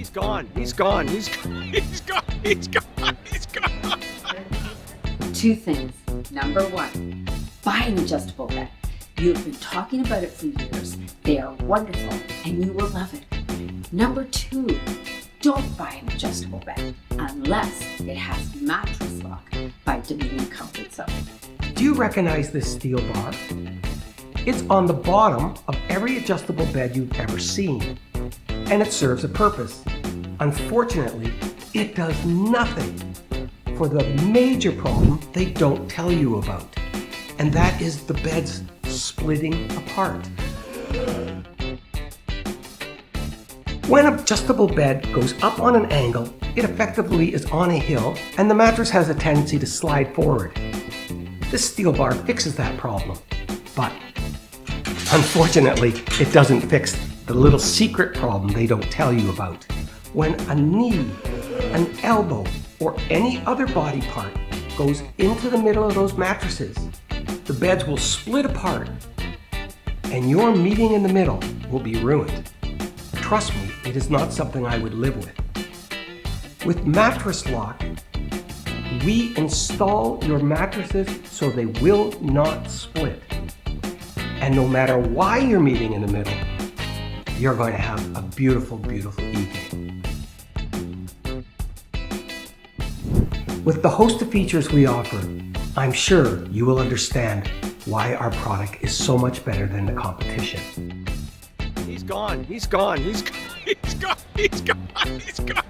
He's gone. He's gone. He's gone. He's gone. He's gone. He's gone. Two things. Number one, buy an adjustable bed. You've been talking about it for years. They are wonderful and you will love it. Number two, don't buy an adjustable bed unless it has Mattress Lock by Dominion Comfort Zone. Do you recognize this steel bar? It's on the bottom of every adjustable bed you've ever seen, and it serves a purpose. Unfortunately, it does nothing for the major problem they don't tell you about, and that is the beds splitting apart. When an adjustable bed goes up on an angle, it effectively is on a hill, and the mattress has a tendency to slide forward. This steel bar fixes that problem, but unfortunately, it doesn't fix the little secret problem they don't tell you about. When a knee, an elbow, or any other body part goes into the middle of those mattresses, the beds will split apart, and your meeting in the middle will be ruined. Trust me, it is not something I would live with. With Mattress Lock, we install your mattresses so they will not split. And no matter why you're meeting in the middle, you're going to have a beautiful, beautiful evening. With the host of features we offer, I'm sure you will understand why our product is so much better than the competition. He's gone. He's gone. He's gone. He's gone. He's gone. He's gone.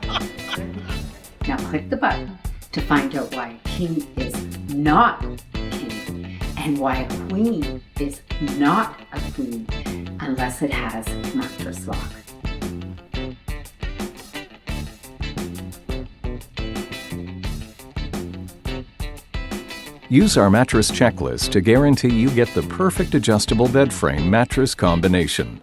Now click the button to find out why a king is not king and why a queen is not a queen unless it has Mattress Lock. Use our mattress checklist to guarantee you get the perfect adjustable bed frame mattress combination.